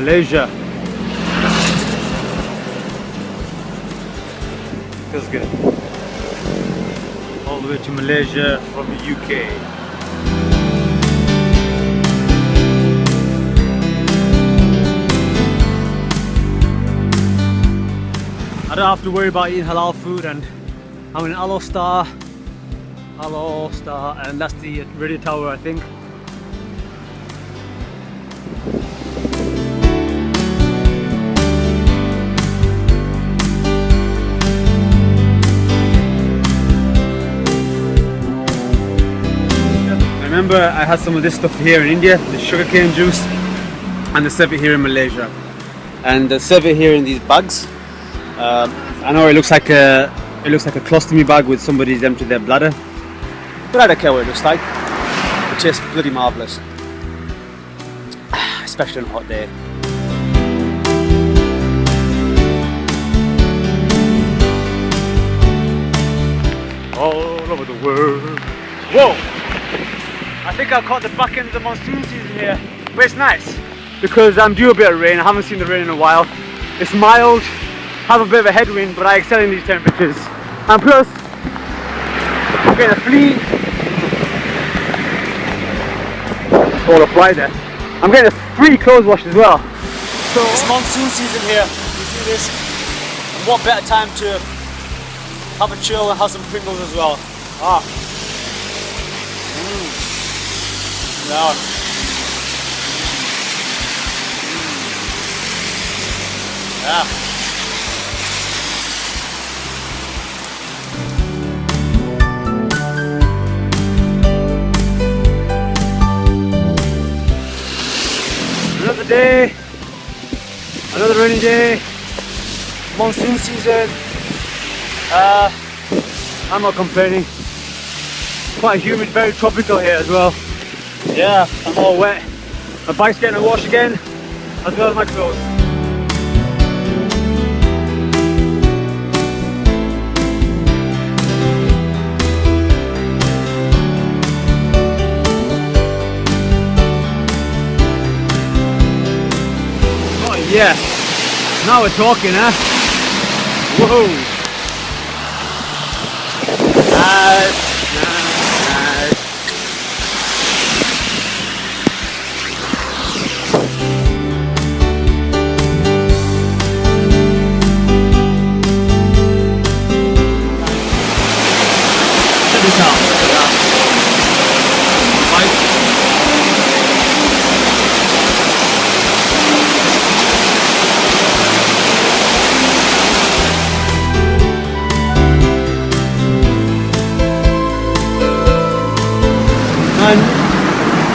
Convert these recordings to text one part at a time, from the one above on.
Malaysia. Feels good. All the way to Malaysia from the UK. I don't have to worry about eating halal food, and I'm in Aloe Star, and that's the radio tower, I think. I remember I had some of this stuff here in India, the sugarcane juice, and they serve it here in Malaysia, and they serve it here in these bags. I know it looks like a colostomy bag with somebody's emptied their bladder, but I don't care what it looks like. It tastes bloody marvellous, especially on a hot day. All over the world. Whoa! I think I caught the back end of the monsoon season here, but it's nice because I'm due a bit of rain. I haven't seen the rain in a while. It's mild, have a bit of a headwind, but I excel in these temperatures. And plus, I'm getting a flea. All apply there. I'm getting a free clothes wash as well. So it's monsoon season here. You see this? And what better time to have a chill and have some Pringles as well? Yeah. Yeah. Another day, another rainy day, monsoon season. I'm not complaining. Quite humid, very tropical here as well. Yeah, I'm all wet. My bike's getting a wash again, as well as my clothes. Oh yeah, now we're talking, huh? Whoa! Nice. And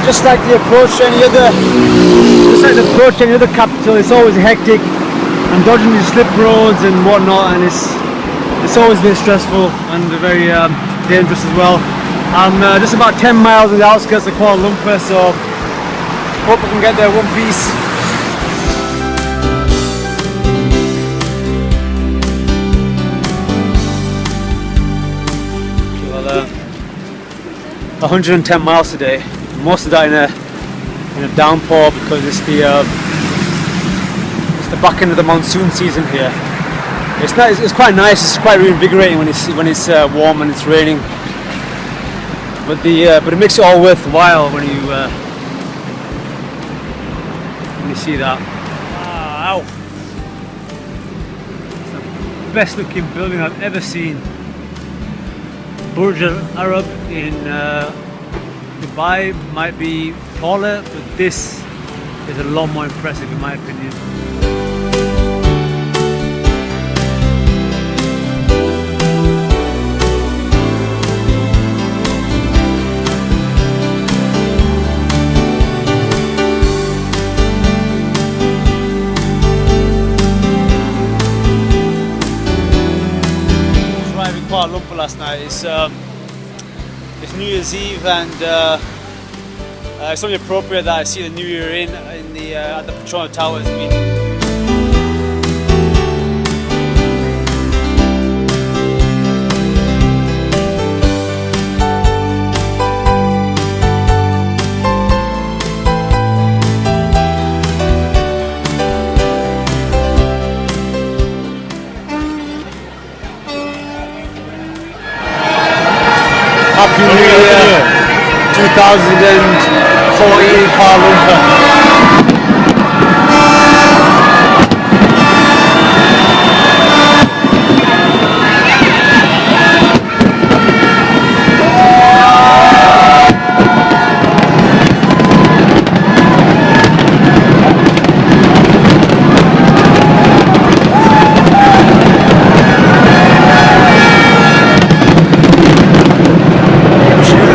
just like the approach to any other, capital, it's always hectic and dodging these slip roads and whatnot, and it's always been stressful and very dangerous as well. I'm just about 10 miles in the outskirts of Kuala Lumpur, so hope I can get there one piece. Well, 110 miles today. Most of that in a downpour because it's the back end of the monsoon season here. It's nice. It's quite nice. It's quite reinvigorating when it's warm and it's raining. But it makes it all worthwhile when you see that. Wow! It's the best looking building I've ever seen. Burj Al Arab in Dubai might be taller, but this is a lot more impressive in my opinion. Kuala Lumpur last night. It's New Year's Eve, and it's only appropriate that I see the New Year at the Petroleum Towers. Happy New Year 2014 Kuala Lumpur.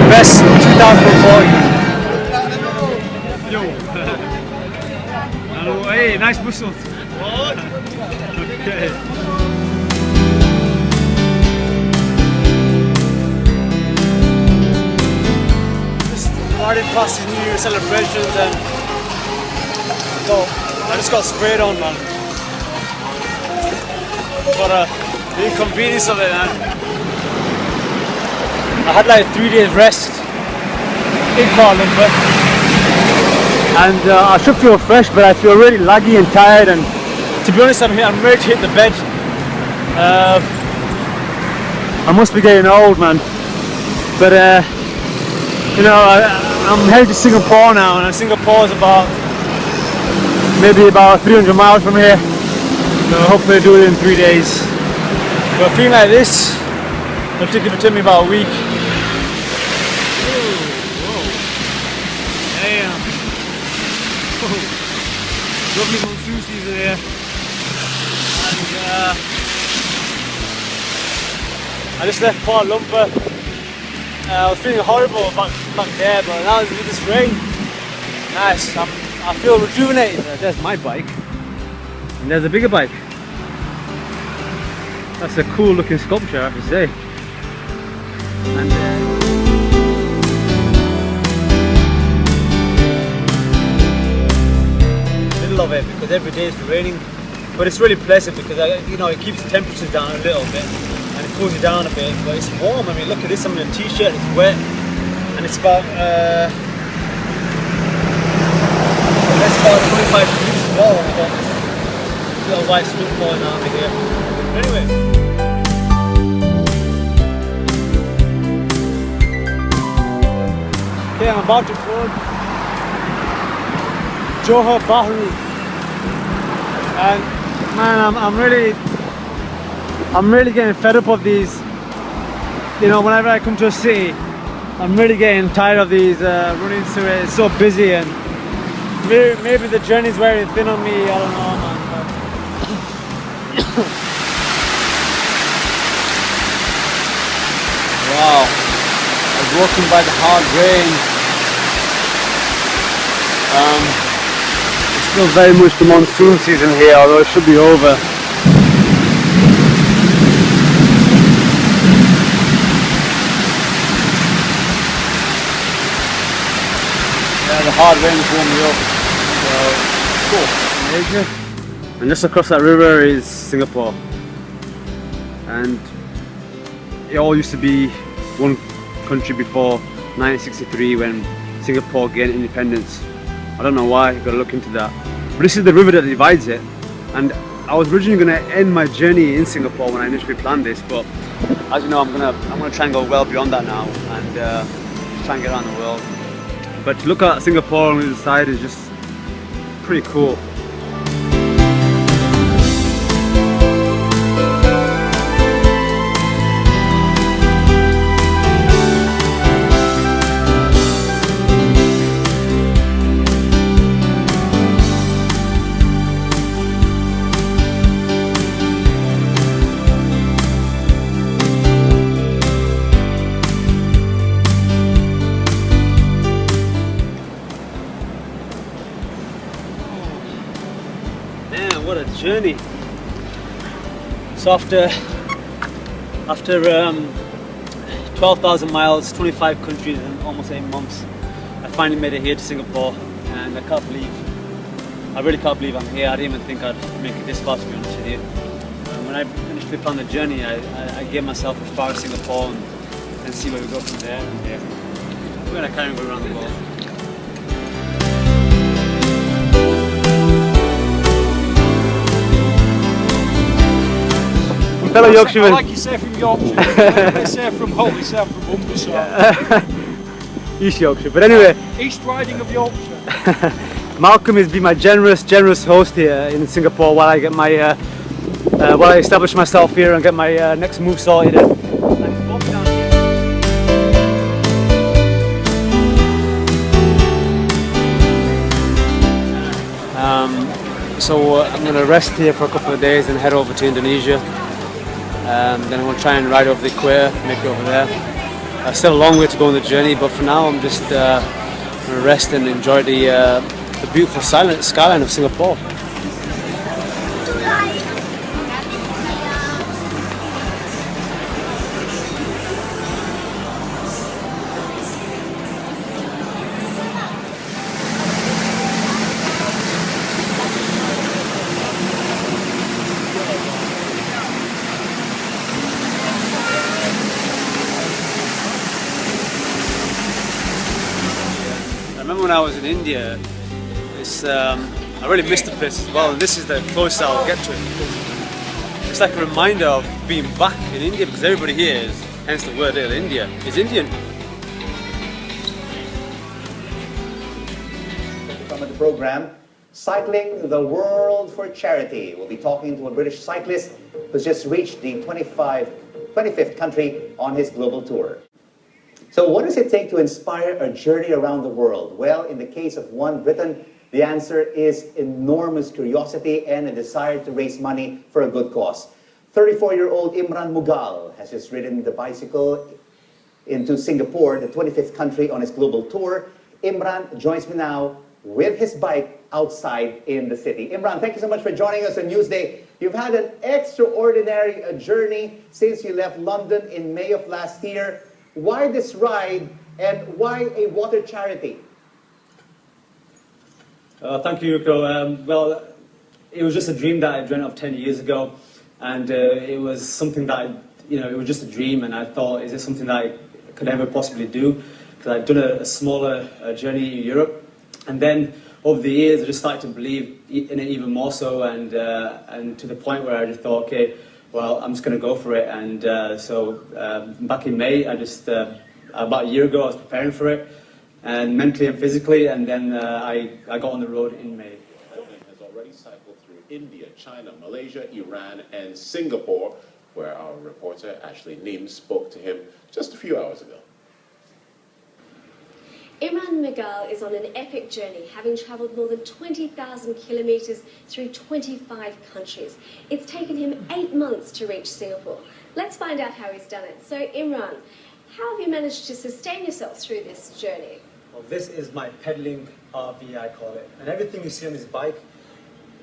Best 2014. Yo. Hello. Hey, nice whistles. Okay. Just riding past these New Year celebrations and I just got sprayed on, man. What the inconvenience of it, man. I had like 3 days rest in Kuala Lumpur and I should feel fresh, but I feel really laggy and tired, and to be honest I'm ready to hit the bed. I must be getting old, man, but you know, I'm headed to Singapore now, and Singapore is maybe about 300 miles from here, so hopefully I do it in 3 days. But feeling like this, it'll take me about a week. Damn. Lovely monsoon season here. And I just left Kuala Lumpur. I was feeling horrible back there, but now with this rain, nice. I feel rejuvenated. There's my bike, and there's a bigger bike. That's a cool looking sculpture, I have to say. And middle of it, because every day it's raining, but it's really pleasant because you know, it keeps the temperatures down a little bit and it cools you down a bit. But it's warm. I mean, look at this. I'm in a t-shirt. It's wet, and it's about 25 degrees as well. I've got this little white stuff going on over here. But anyway. Okay, I'm about to board Johor Bahru, and man, I'm really getting fed up of these. You know, whenever I come to a city, I'm really getting tired of these running through it. It's so busy, and maybe the journey's wearing thin on me. I don't know, man. Wow. I was walking by the hard rain. It's still very much the monsoon season here, although it should be over. Yeah, the hard rain has warmed me up. So, cool. Malaysia. And just across that river is Singapore. And it all used to be one country before 1963 when Singapore gained independence. I don't know why, I've got to look into that. But this is the river that divides it, and I was originally going to end my journey in Singapore when I initially planned this, but as you know, I'm gonna try and go well beyond that now and try and get around the world. But to look at Singapore on the other side is just pretty cool. What a journey! So after 12,000 miles, 25 countries and almost 8 months, I finally made it here to Singapore, and I really can't believe I'm here. I didn't even think I'd make it this far, to be honest with you. When I initially planned the journey, I gave myself as far as Singapore and see where we go from there. And yeah, we're gonna carry on going around the world. fellow Yorkshireman. I like you say from Yorkshire. They say from Hull, they say I'm from Humberside. East Yorkshire. But anyway, East Riding of Yorkshire. Malcolm has been my generous host here in Singapore while I get my while I establish myself here and get my next move sorted. So I'm going to rest here for a couple of days and head over to Indonesia. Then I'm going to try and ride over the equator, make it over there. Still a long way to go on the journey, but for now I'm just going to rest and enjoy the beautiful silent skyline of Singapore. I remember when I was in India, I really missed the place as well, and this is the closest I'll get to it. It's like a reminder of being back in India, because everybody here is, hence the word India, is Indian. From the program, Cycling the World for Charity. We'll be talking to a British cyclist who's just reached the 25th country on his global tour. So what does it take to inspire a journey around the world? Well, in the case of one Briton, the answer is enormous curiosity and a desire to raise money for a good cause. 34-year-old Imran Mughal has just ridden the bicycle into Singapore, the 25th country on his global tour. Imran joins me now with his bike outside in the city. Imran, thank you so much for joining us on Newsday. You've had an extraordinary journey since you left London in May of last year. Why this ride and why a water charity? Thank you, Yuko. Well, it was just a dream that I dreamt of 10 years ago, and it was something that it was just a dream, and I thought, is this something that I could ever possibly do? Because I'd done a smaller journey in Europe, and then over the years I just started to believe in it even more so, and to the point where I just thought, okay, well, I'm just going to go for it. And so back in May, about a year ago, I was preparing for it, and mentally and physically, and then I got on the road in May. Has already cycled through India, China, Malaysia, Iran, and Singapore, where our reporter Ashley Neem spoke to him just a few hours ago. Imran Mughal is on an epic journey, having travelled more than 20,000 kilometres through 25 countries. It's taken him 8 months to reach Singapore. Let's find out how he's done it. So Imran, how have you managed to sustain yourself through this journey? Well, this is my pedaling RV, I call it. And everything you see on this bike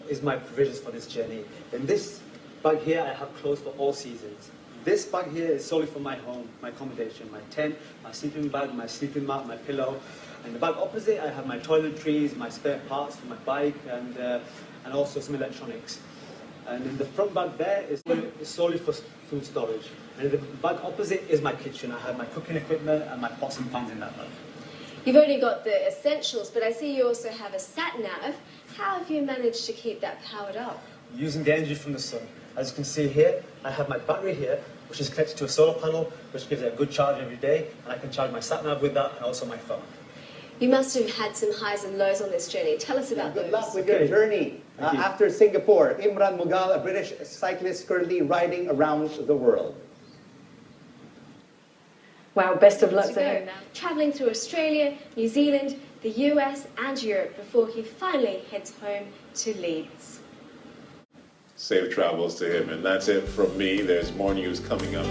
is my provisions for this journey. In this bag here, I have clothes for all seasons. This bag here is solely for my home, my accommodation, my tent, my sleeping bag, my sleeping mat, my pillow. And the bag opposite, I have my toiletries, my spare parts for my bike, and also some electronics. And in the front bag there is solely for food storage. And in the bag opposite is my kitchen. I have my cooking equipment and my pots and pans in that bag. You've only got the essentials, but I see you also have a sat-nav. How have you managed to keep that powered up? Using the energy from the sun. As you can see here, I have my battery here, which is connected to a solar panel, which gives it a good charge every day, and I can charge my sat-nav with that, and also my phone. You must have had some highs and lows on this journey. Tell us about those. Good luck with your journey after Singapore. Imran Mughal, a British cyclist currently riding around the world. Wow, best of luck to him. Travelling through Australia, New Zealand, the US and Europe before he finally heads home to Leeds. Safe travels to him, and that's it from me. There's more news coming up.